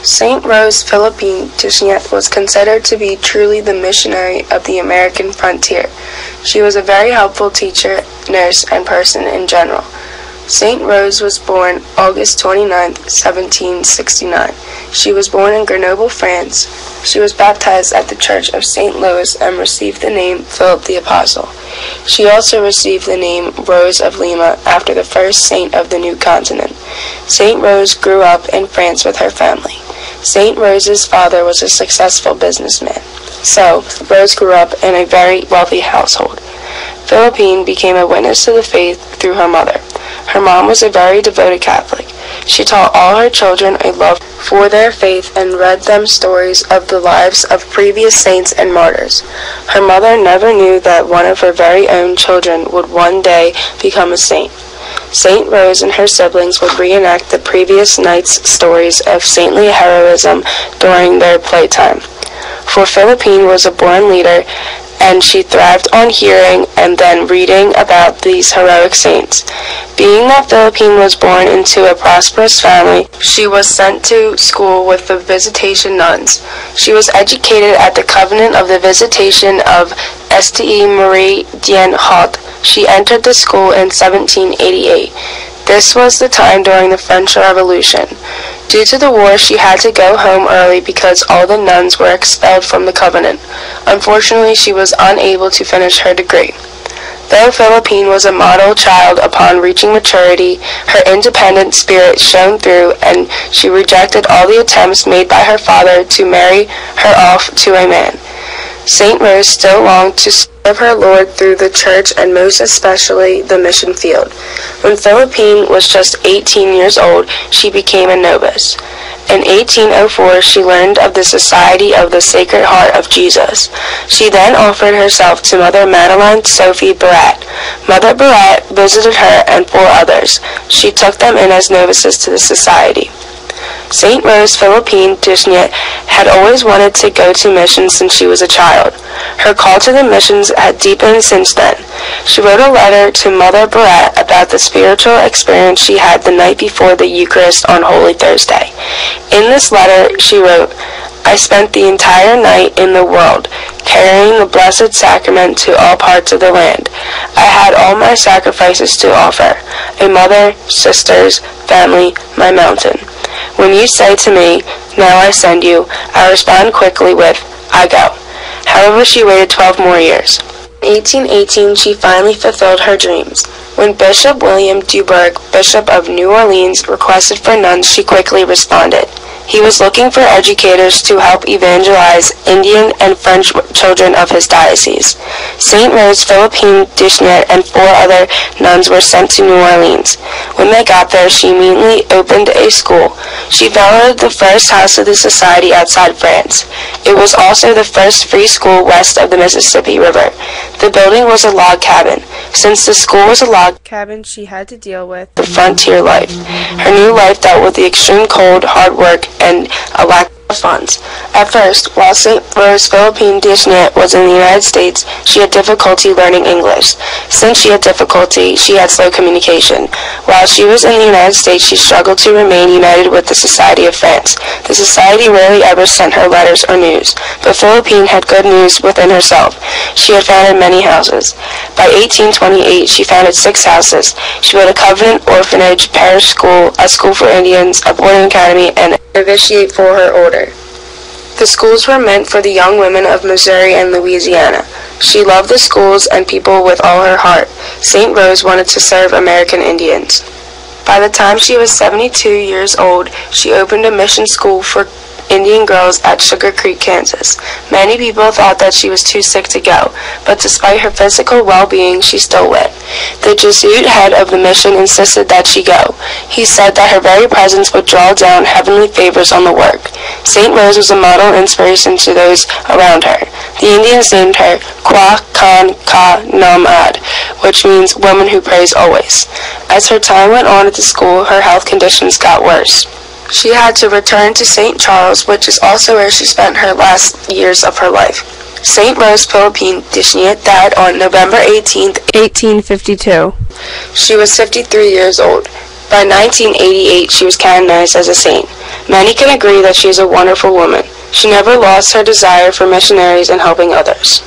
Saint Rose Philippine Duchesne was considered to be truly the missionary of the American frontier. She was a very helpful teacher, nurse, and person in general. Saint Rose was born August 29, 1769. She was born in Grenoble, France. She was baptized at the Church of St. Louis and received the name Philip the Apostle. She also received the name Rose of Lima after the first saint of the new continent. Saint Rose grew up in France with her family. Saint Rose's father was a successful businessman, so Rose grew up in a very wealthy household. Philippine became a witness to the faith through her mother. Her mom was a very devoted Catholic. She taught all her children a love for their faith and read them stories of the lives of previous saints and martyrs. Her mother never knew that one of her very own children would one day become a saint. Saint Rose and her siblings would reenact the previous night's stories of saintly heroism during their playtime. For Philippine was a born leader, and she thrived on hearing and then reading about these heroic saints. Being that Philippine was born into a prosperous family, she was sent to school with the Visitation nuns. She was educated at the convent of the Visitation of Ste. Marie Dien Haute. She entered the school in 1788. This was the time during the French Revolution. Due to the war, she had to go home early because all the nuns were expelled from the convent. Unfortunately, she was unable to finish her degree. Though Philippine was a model child upon reaching maturity, her independent spirit shone through, and she rejected all the attempts made by her father to marry her off to a man. Saint Rose still longed to serve her Lord through the church and most especially the mission field. When Philippine was just 18 years old, she became a novice. In 1804, she learned of the Society of the Sacred Heart of Jesus. She then offered herself to Mother Madeleine Sophie Barat. Mother Barat visited her and 4 others. She took them in as novices to the society. Saint Rose Philippine Duchesne had always wanted to go to missions since she was a child. Her call to the missions had deepened since then. She wrote a letter to Mother Barat about the spiritual experience she had the night before the Eucharist on Holy Thursday. In this letter, she wrote, "I spent the entire night in the world, carrying the Blessed Sacrament to all parts of the land. I had all my sacrifices to offer, a mother, sisters, family, my mountain. When you say to me, 'Now I send you,' I respond quickly with, 'I go.'" However, she waited 12 more years. In 1818, she finally fulfilled her dreams. When Bishop William Dubourg, Bishop of New Orleans, requested for nuns, she quickly responded. He was looking for educators to help evangelize Indian and French children of his diocese. Saint Rose Philippine Duchesne and 4 other nuns were sent to New Orleans. When they got there, she immediately opened a school. She founded the first house of the society outside France. It was also the first free school west of the Mississippi River. The building was a log cabin. Since the school was a log cabin, she had to deal with the frontier life. Her new life dealt with the extreme cold, hard work, and a lack of funds. At first, while Saint Rose Philippine Duchesne was in the United States, she had difficulty learning English. Since she had difficulty, she had slow communication. While she was in the United States, she struggled to remain united with the Society of France. The society rarely ever sent her letters or news, but Philippine had good news within herself. She had founded many houses. By 1828, she founded 6 houses. She built a convent, orphanage, parish school, a school for Indians, a boarding academy, and a novitiate for her order. The schools were meant for the young women of Missouri and Louisiana. She loved the schools and people with all her heart. Saint Rose wanted to serve American Indians. By the time she was 72 years old, she opened a mission school for Indian girls at Sugar Creek, Kansas. Many people thought that she was too sick to go, but despite her physical well-being, she still went. The Jesuit head of the mission insisted that she go. He said that her very presence would draw down heavenly favors on the work. Saint Rose was a model inspiration to those around her. The Indians named her Kwa Kan Ka Nam Ad, which means woman who prays always. As her time went on at the school, her health conditions got worse. She had to return to St. Charles, which is also where she spent her last years of her life. Saint Rose Philippine Duchesne died on November 18, 1852. She was 53 years old. By 1988, she was canonized as a saint. Many can agree that she is a wonderful woman. She never lost her desire for missionaries and helping others.